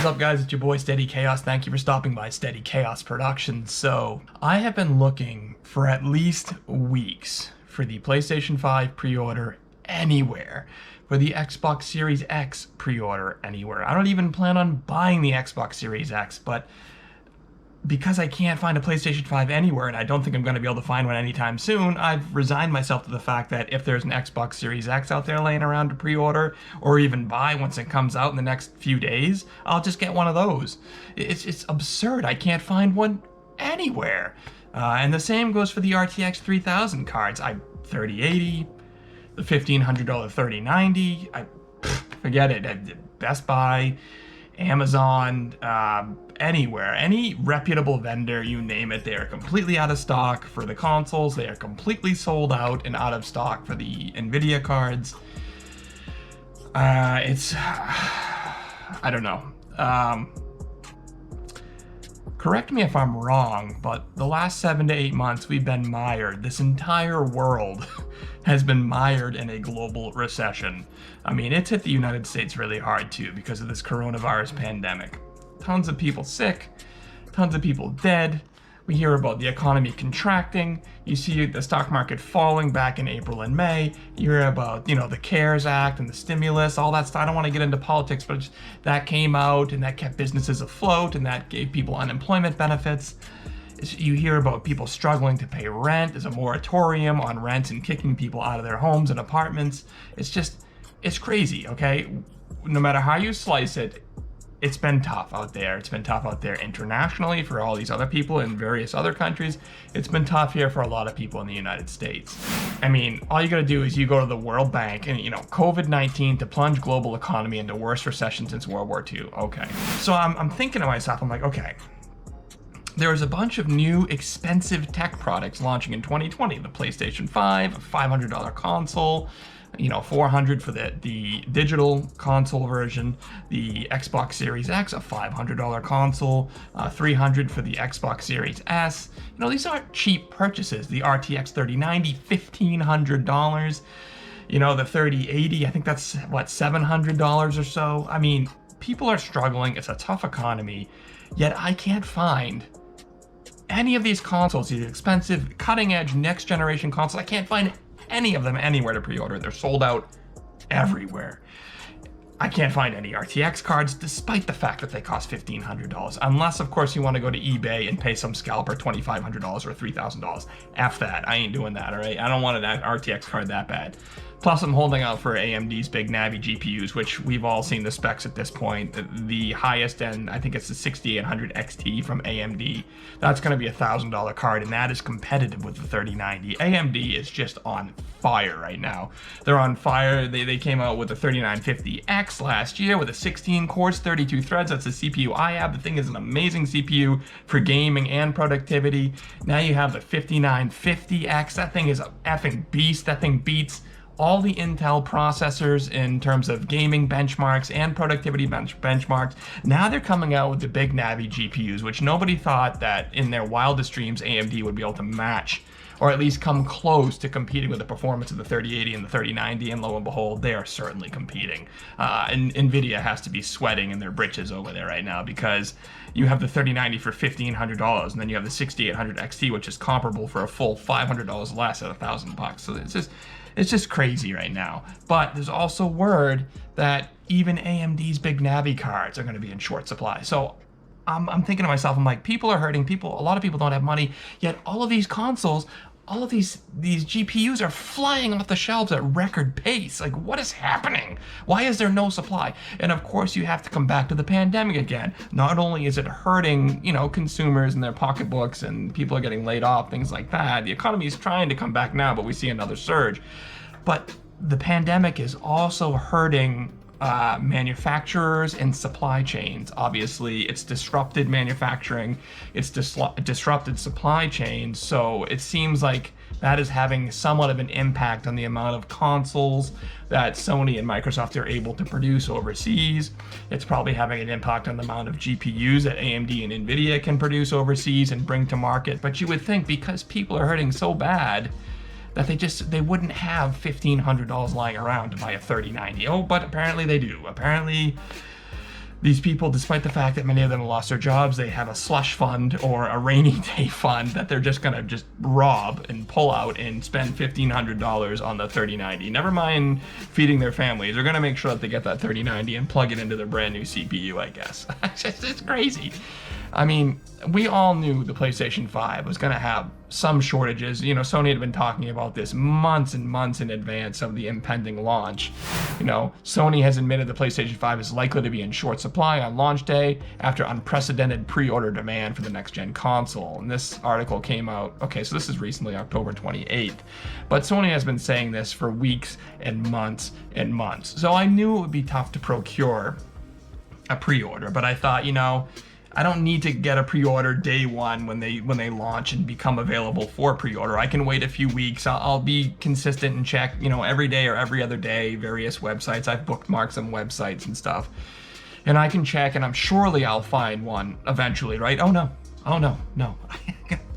What is up, guys? It's your boy Steady Chaos. Thank you for stopping by Steady Chaos Productions. So I have been looking for at least weeks for the PlayStation 5 pre-order anywhere, for the Xbox Series X pre-order anywhere. I don't even plan on buying the Xbox Series X, but because I can't find a PlayStation 5 anywhere, and I don't think I'm going to be able to find one anytime soon, I've resigned myself to the fact that if there's an Xbox Series X out there laying around to pre-order, or even buy once it comes out in the next few days, I'll just get one of those. It's absurd. I can't find one anywhere. And the same goes for the RTX 3000 cards. 3080, the $1,500 3090, forget it. Best Buy, Amazon, anywhere, any reputable vendor, you name it, they are completely out of stock for the consoles. They are completely sold out and out of stock for the Nvidia cards. I don't know. Correct me if I'm wrong, but the last 7 to 8 months we've been mired. This entire world has been mired in a global recession. I mean, it's hit the United States really hard too because of this coronavirus pandemic. Tons of people sick, tons of people dead. We hear about the economy contracting. You see the stock market falling back in April and May. You hear about, the CARES Act and the stimulus, all that stuff. I don't want to get into politics, but that came out and that kept businesses afloat and that gave people unemployment benefits. You hear about people struggling to pay rent. There's a moratorium on rent and kicking people out of their homes and apartments. It's crazy, okay? No matter how you slice it, it's been tough out there. It's been tough out there internationally for all these other people in various other countries. It's been tough here for a lot of people in the United States. I mean, all you gotta do is you go to the World Bank and, COVID-19 to plunge global economy into worst recession since World War II. Okay. So I'm thinking to myself, I'm like, okay, there's a bunch of new expensive tech products launching in 2020. The PlayStation 5, a $500 console, $400 for the digital console version, the Xbox Series X, a $500 console, $300 for the Xbox Series S. These aren't cheap purchases. The RTX 3090, $1,500. The 3080, I think that's what, $700 or so. I mean, people are struggling. It's a tough economy, yet I can't find any of these consoles, these expensive, cutting-edge, next-generation consoles. I can't find any of them anywhere to pre-order. They're sold out everywhere. I can't find any RTX cards, despite the fact that they cost $1,500. Unless, of course, you want to go to eBay and pay some scalper $2,500 or $3,000. F that. I ain't doing that, all right? I don't want an RTX card that bad. Plus, I'm holding out for AMD's Big Navi GPUs, which we've all seen the specs at this point. The highest end, I think it's the 6800 XT from AMD. That's going to be a $1,000 card, and that is competitive with the 3090. AMD is just on fire right now. They're on fire. They came out with the 3950X last year with a 16 cores, 32 threads. That's the CPU I have. The thing is an amazing CPU for gaming and productivity. Now you have the 5950X. That thing is a effing beast. That thing beats all the Intel processors in terms of gaming benchmarks and productivity benchmarks. Now they're coming out with the Big Navi GPUs, which nobody thought that in their wildest dreams AMD would be able to match, or at least come close to competing with the performance of the 3080 and the 3090, and lo and behold, they are certainly competing. And Nvidia has to be sweating in their britches over there right now, because you have the 3090 for $1,500, and then you have the 6800 XT, which is comparable for a full $500 less at $1,000. So it's just crazy right now. But there's also word that even AMD's Big Navi cards are going to be in short supply. So I'm thinking to myself, I'm like, people are hurting. A lot of people don't have money, yet all of these consoles, all of these GPUs are flying off the shelves at record pace. Like, what is happening? Why is there no supply? And of course, you have to come back to the pandemic again. Not only is it hurting, consumers and their pocketbooks, and people are getting laid off, things like that. The economy is trying to come back now, but we see another surge. But the pandemic is also hurting manufacturers and supply chains. Obviously, it's disrupted manufacturing, it's disrupted supply chains, so it seems like that is having somewhat of an impact on the amount of consoles that Sony and Microsoft are able to produce overseas. It's probably having an impact on the amount of GPUs that AMD and Nvidia can produce overseas and bring to market. But you would think, because people are hurting so bad, that they wouldn't have $1,500 lying around to buy a 3090. Oh, but apparently they do. Apparently these people, despite the fact that many of them lost their jobs, they have a slush fund or a rainy day fund that they're just gonna just rob and pull out and spend $1,500 on the 3090. Never mind feeding their families. They're gonna make sure that they get that 3090 and plug it into their brand new CPU, I guess. It's crazy. I mean, we all knew the PlayStation 5 was going to have some shortages. You know, Sony had been talking about this months and months in advance of the impending launch. You know, Sony has admitted the PlayStation 5 is likely to be in short supply on launch day after unprecedented pre-order demand for the next-gen console. And this article came out, okay, so this is recently, October 28th. But Sony has been saying this for weeks and months and months. So I knew it would be tough to procure a pre-order, but I thought, you know, I don't need to get a pre-order day one when they launch and become available for pre-order. I can wait a few weeks. I'll be consistent and check, you know, every day or every other day, various websites. I've bookmarked some websites and stuff. And I can check, and surely I'll find one eventually, right? Oh no, no.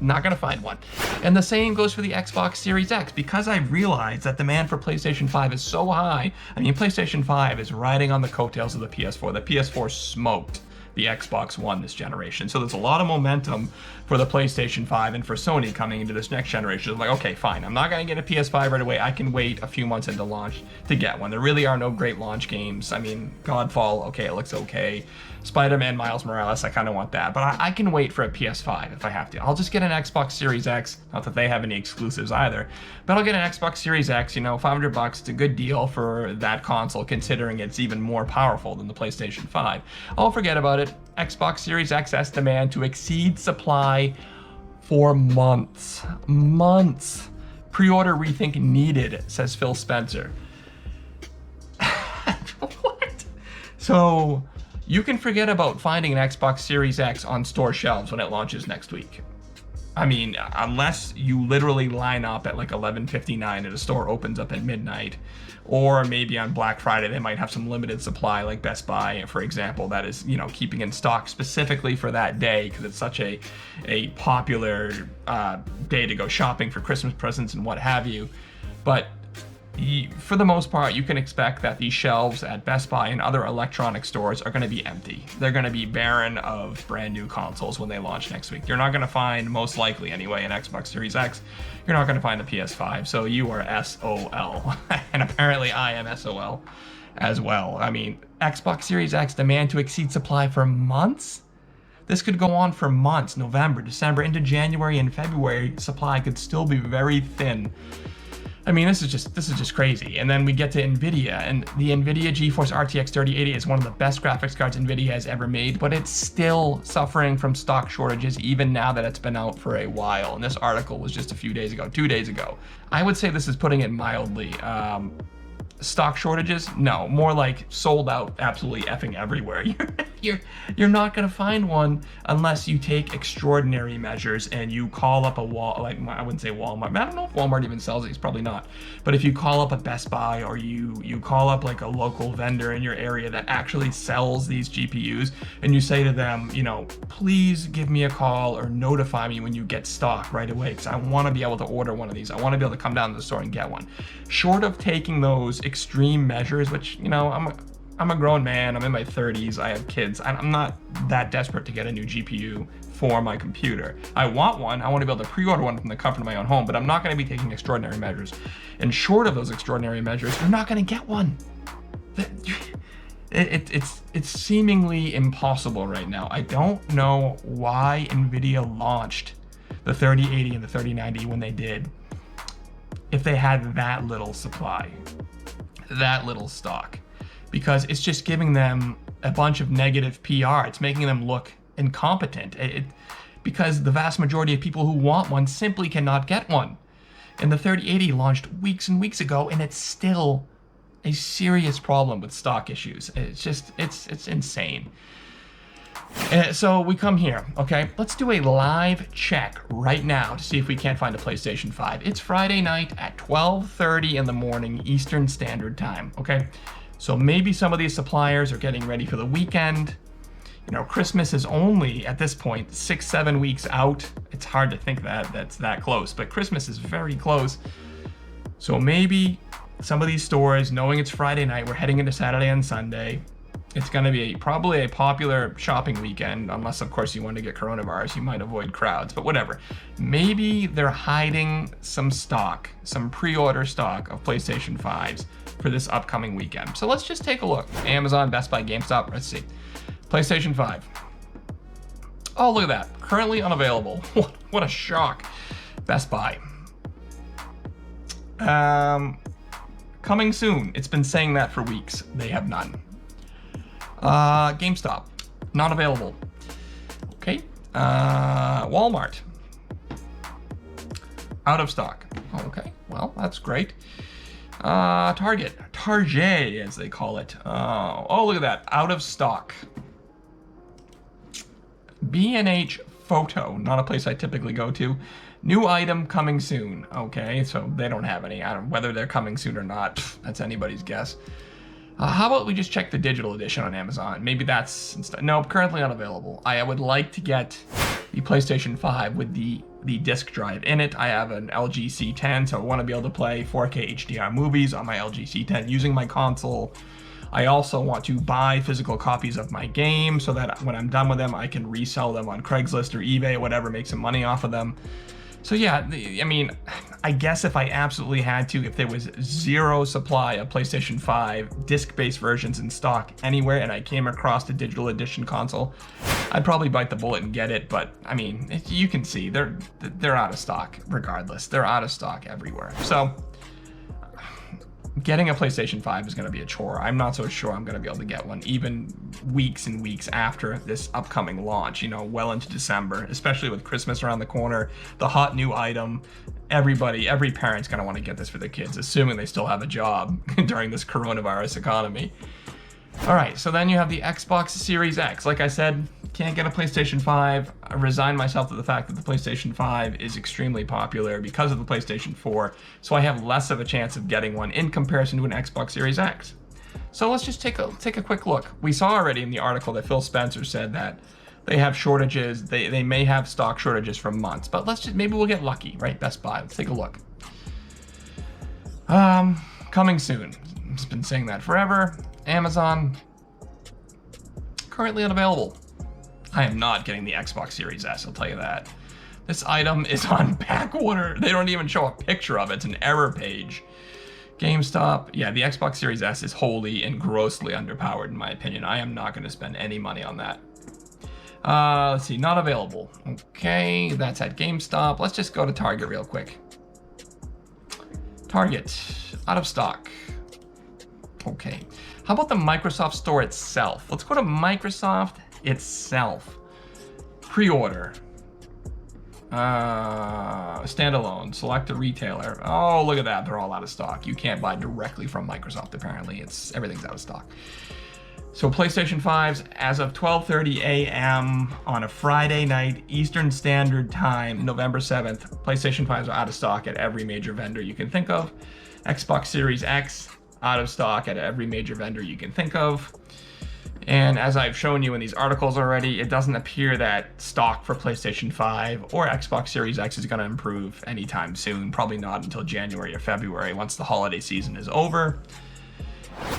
Not gonna find one. And the same goes for the Xbox Series X, because I realized that demand for PlayStation 5 is so high. I mean, PlayStation 5 is riding on the coattails of the PS4. The PS4 smoked the Xbox One this generation. So there's a lot of momentum for the PlayStation 5 and for Sony coming into this next generation. It's like, okay, fine, I'm not gonna get a PS5 right away. I can wait a few months into launch to get one. There really are no great launch games. I mean, Godfall, okay, it looks okay. Spider-Man Miles Morales, I kind of want that, but I can wait for a PS5 if I have to. I'll just get an Xbox Series X, not that they have any exclusives either, but I'll get an Xbox Series X, you know, $500, it's a good deal for that console considering it's even more powerful than the PlayStation 5. Oh, forget about it. Xbox Series XS demand to exceed supply for months. Months. Pre-order rethink needed, says Phil Spencer. What? So you can forget about finding an Xbox Series X on store shelves when it launches next week. I mean, unless you literally line up at like 11:59 and a store opens up at midnight, or maybe on Black Friday they might have some limited supply, like Best Buy, for example, that is, you know, keeping in stock specifically for that day because it's such a popular day to go shopping for Christmas presents and what have you. But for the most part, you can expect that these shelves at Best Buy and other electronic stores are going to be empty. They're going to be barren of brand new consoles when they launch next week. You're not going to find, most likely anyway, an Xbox Series X. You're not going to find the PS5, so you are SOL. And apparently I am SOL as well. I mean, Xbox Series X demand to exceed supply for months? This could go on for months. November, December, into January and February, supply could still be very thin. I mean, this is just crazy. And then we get to Nvidia, and the Nvidia GeForce RTX 3080 is one of the best graphics cards Nvidia has ever made, but it's still suffering from stock shortages even now that it's been out for a while. And this article was just a few days ago, 2 days ago. I would say this is putting it mildly. Stock shortages? No, more like sold out absolutely effing everywhere. You're not gonna find one unless you take extraordinary measures and you call up a like I wouldn't say Walmart. I don't know if Walmart even sells these, probably not. But if you call up a Best Buy or you call up like a local vendor in your area that actually sells these GPUs and you say to them, you know, please give me a call or notify me when you get stock right away because I want to be able to order one of these. I want to be able to come down to the store and get one. Short of taking those extreme measures, which, you know, I'm a grown man, I'm in my 30s, I have kids, I'm not that desperate to get a new GPU for my computer. I want one, I want to be able to pre-order one from the comfort of my own home, but I'm not going to be taking extraordinary measures. And short of those extraordinary measures, you're not going to get one. It's seemingly impossible right now. I don't know why Nvidia launched the 3080 and the 3090 when they did, if they had that little supply, that little stock, because it's just giving them a bunch of negative PR. It's making them look incompetent because the vast majority of people who want one simply cannot get one. And the 3080 launched weeks and weeks ago, and it's still a serious problem with stock issues. It's insane. So we come here, okay? Let's do a live check right now to see if we can't find a PlayStation 5. It's Friday night at 12:30 in the morning Eastern Standard Time, okay? So maybe some of these suppliers are getting ready for the weekend. You know, Christmas is only, at this point, 6-7 weeks out. It's hard to think that's that close, but Christmas is very close. So maybe some of these stores, knowing it's Friday night, we're heading into Saturday and Sunday, It's going to be probably a popular shopping weekend, unless, of course, you want to get coronavirus. You might avoid crowds, but whatever. Maybe they're hiding some stock, some pre-order stock of PlayStation 5s for this upcoming weekend. So let's just take a look. Amazon, Best Buy, GameStop. Let's see. PlayStation 5. Oh, look at that. Currently unavailable. What a shock. Best Buy. Coming soon. It's been saying that for weeks. They have none. GameStop, not available. Okay. Walmart, out of stock. Okay, well, that's great. Target, as they call it. Oh, look at that, out of stock. B&H Photo, not a place I typically go to. New item coming soon. Okay, so they don't have any. I don't whether they're coming soon or not. That's anybody's guess. How about we just check the digital edition on Amazon? Maybe that's nope, currently unavailable. I would like to get the PlayStation 5 with the disc drive in it. I have an LG C10, so I want to be able to play 4K HDR movies on my LG C10 using my console. I also want to buy physical copies of my game so that when I'm done with them, I can resell them on Craigslist or eBay or whatever, make some money off of them. So yeah, I mean, I guess if I absolutely had to, if there was zero supply of PlayStation 5 disc-based versions in stock anywhere and I came across the digital edition console, I'd probably bite the bullet and get it. But I mean, you can see they're out of stock regardless. They're out of stock everywhere. So getting a PlayStation 5 is going to be a chore. I'm not so sure I'm going to be able to get one even weeks and weeks after this upcoming launch, you know, well into December, especially with Christmas around the corner, the hot new item. Every parent's going to want to get this for their kids, assuming they still have a job during this coronavirus economy. All right, so then you have the Xbox Series X. Like I said, can't get a PlayStation 5. I resigned myself to the fact that the PlayStation 5 is extremely popular because of the PlayStation 4, so I have less of a chance of getting one in comparison to an Xbox Series X. So let's just take a quick look. We saw already in the article that Phil Spencer said that they have shortages. They may have stock shortages for months, but maybe we'll get lucky, right? Best Buy. Let's take a look. Coming soon. It's been saying that forever. Amazon, currently unavailable. I am not getting the Xbox Series S, I'll tell you that. This item is on back order. They don't even show a picture of it. It's an error page. GameStop, yeah, the Xbox Series S is wholly and grossly underpowered in my opinion. I am not going to spend any money on that. Let's see, not available. Okay, that's at GameStop. Let's just go to Target real quick. Target, out of stock. Okay, how about the Microsoft Store itself? Let's go to Microsoft itself. Pre-order. Standalone, select a retailer. Oh, look at that, they're all out of stock. You can't buy directly from Microsoft apparently. Everything's out of stock. So PlayStation 5s, as of 12:30 a.m. on a Friday night, Eastern Standard Time, November 7th, PlayStation 5s are out of stock at every major vendor you can think of. Xbox Series X, out of stock at every major vendor you can think of. And as I've shown you in these articles already, it doesn't appear that stock for PlayStation 5 or Xbox Series X is going to improve anytime soon. Probably not until January or February, once the holiday season is over.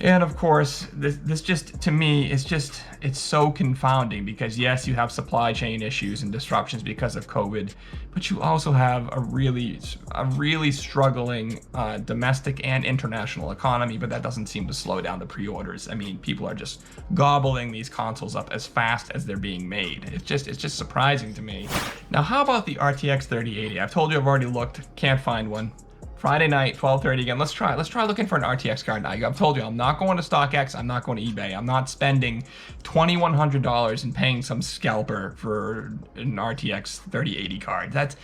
And of course, this just, to me, it's so confounding because yes, you have supply chain issues and disruptions because of COVID, but you also have a really struggling domestic and international economy, but that doesn't seem to slow down the pre-orders. I mean, people are just gobbling these consoles up as fast as they're being made. It's just surprising to me. Now, how about the RTX 3080? I've told you I've already looked, can't find one. Friday night, 12:30 again. Let's try looking for an RTX card now. I've told you, I'm not going to StockX. I'm not going to eBay. I'm not spending $2,100 and paying some scalper for an RTX 3080 card. That's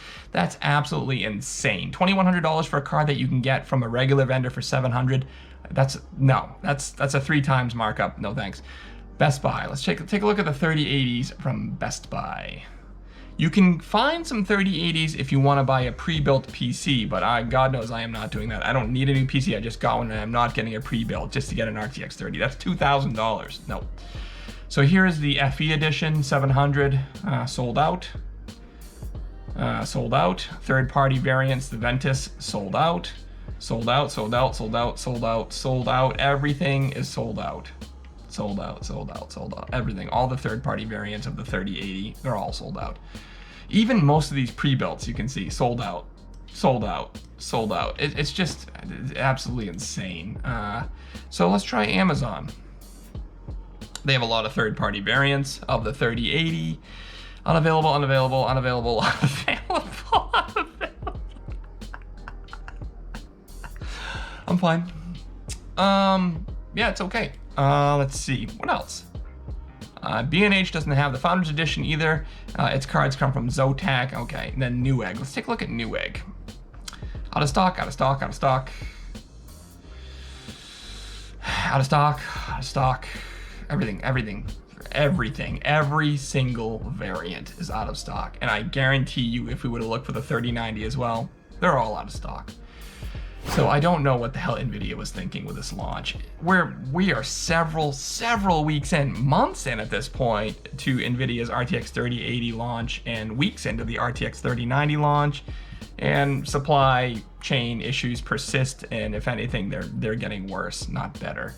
absolutely insane. $2,100 for a card that you can get from a regular vendor for $700. That's a 3 times markup. No thanks. Best Buy. Let's take a look at the 3080s from Best Buy. You can find some 3080s if you want to buy a pre-built PC, but God knows I am not doing that. I don't need a new PC. I just got one and I'm not getting a pre-built just to get an RTX 30. That's $2,000. No. So here is the FE edition 700, sold out. Sold out. Third-party variants, the Ventus, sold out. Sold out, sold out, sold out, sold out, sold out. Everything is sold out. sold out, sold out, sold out. Everything, all the third-party variants of the 3080, they're all sold out. Even most of these pre-builts, you can see, sold out, sold out, sold out. It's just absolutely insane. So let's try Amazon. They have a lot of third-party variants of the 3080. Unavailable, unavailable, unavailable, unavailable, unavailable. I'm fine. Yeah, it's okay. Let's see, what else? B&H doesn't have the Founders Edition either. Its cards come from Zotac. Okay, and then Newegg. Let's take a look at Newegg. Out of stock, out of stock, out of stock. Out of stock, out of stock. Everything, everything, everything. Every single variant is out of stock. And I guarantee you, if we would have looked for the 3090 as well, they're all out of stock. So I don't know what the hell Nvidia was thinking with this launch. We are several weeks in, months in at this point, to Nvidia's RTX 3080 launch and weeks into the RTX 3090 launch, and supply chain issues persist, and if anything, they're getting worse, not better.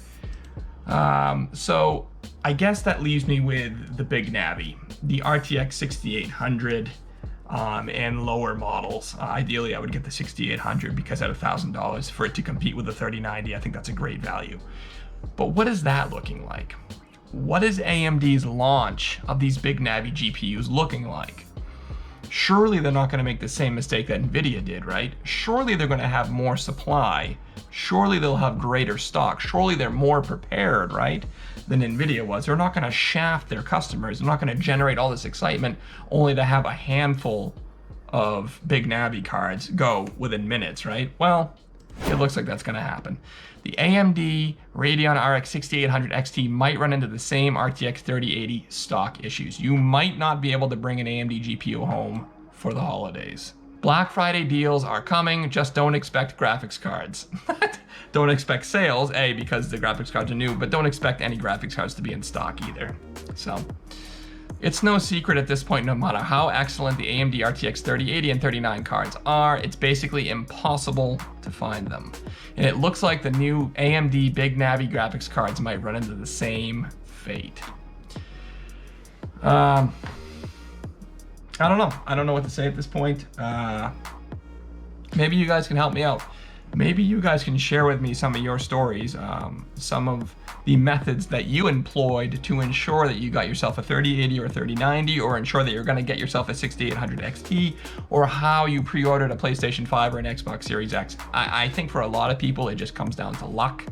So I guess that leaves me with the Big Navi, the RTX 6800. And lower models. Ideally, I would get the 6800 because at $1,000 for it to compete with the 3090, I think that's a great value. But what is that looking like? What is AMD's launch of these Big Navi GPUs looking like? Surely they're not going to make the same mistake that Nvidia did, right? Surely they're going to have more supply. Surely they'll have greater stock. Surely they're more prepared, right, than Nvidia was. They're not going to shaft their customers. They're not going to generate all this excitement only to have a handful of Big Navi cards go within minutes, right? Well, it looks like that's going to happen. The AMD Radeon RX 6800 XT might run into the same RTX 3080 stock issues. You might not be able to bring an AMD GPU home for the holidays. Black Friday deals are coming, just don't expect graphics cards. Don't expect sales, A, because the graphics cards are new, but don't expect any graphics cards to be in stock either. So, it's no secret at this point, no matter how excellent the AMD RTX 3080 and 3090 cards are, it's basically impossible to find them. And it looks like the new AMD Big Navi graphics cards might run into the same fate. I don't know. I don't know what to say at this point. Maybe you guys can help me out. Maybe you guys can share with me some of your stories, some of the methods that you employed to ensure that you got yourself a 3080 or a 3090, or ensure that you're going to get yourself a 6800 XT, or how you pre-ordered a PlayStation 5 or an Xbox Series X. I think for a lot of people, it just comes down to luck.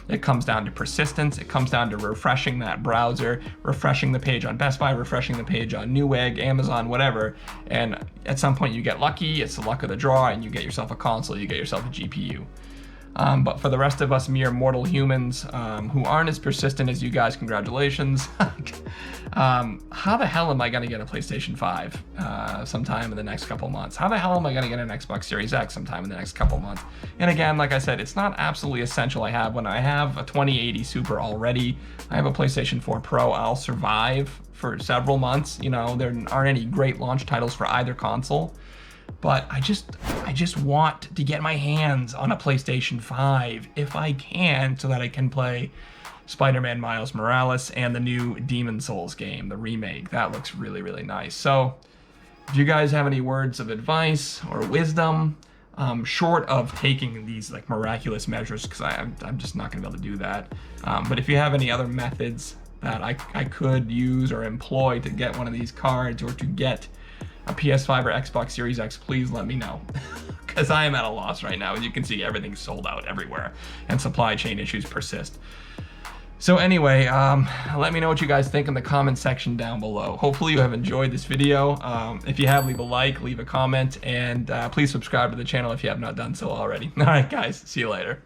It comes down to persistence. It comes down to refreshing that browser, refreshing the page on Best Buy, refreshing the page on Newegg, Amazon, whatever. And at some point you get lucky, it's the luck of the draw, and you get yourself a console, you get yourself a GPU. But for the rest of us mere mortal humans who aren't as persistent as you guys, congratulations. How the hell am I gonna get a PlayStation 5 sometime in the next couple months? How the hell am I gonna get an Xbox Series X sometime in the next couple months? And again, like I said, it's not absolutely essential. I have a 2080 Super already. I have a PlayStation 4 Pro. I'll survive for several months. You know, there aren't any great launch titles for either console. But I just want to get my hands on a PlayStation 5 if I can, so that I can play Spider-Man Miles Morales and the new Demon's Souls game, the remake. That looks really, really nice. So if you guys have any words of advice or wisdom, short of taking these like miraculous measures, because I'm just not gonna be able to do that. But if you have any other methods that I could use or employ to get one of these cards, or to get a PS5 or Xbox Series X, please let me know. Because I am at a loss right now. As you can see, everything's sold out everywhere, and supply chain issues persist. So anyway, let me know what you guys think in the comment section down below. Hopefully you have enjoyed this video. If you have, leave a like, leave a comment, and please subscribe to the channel if you have not done so already. All right, guys, see you later.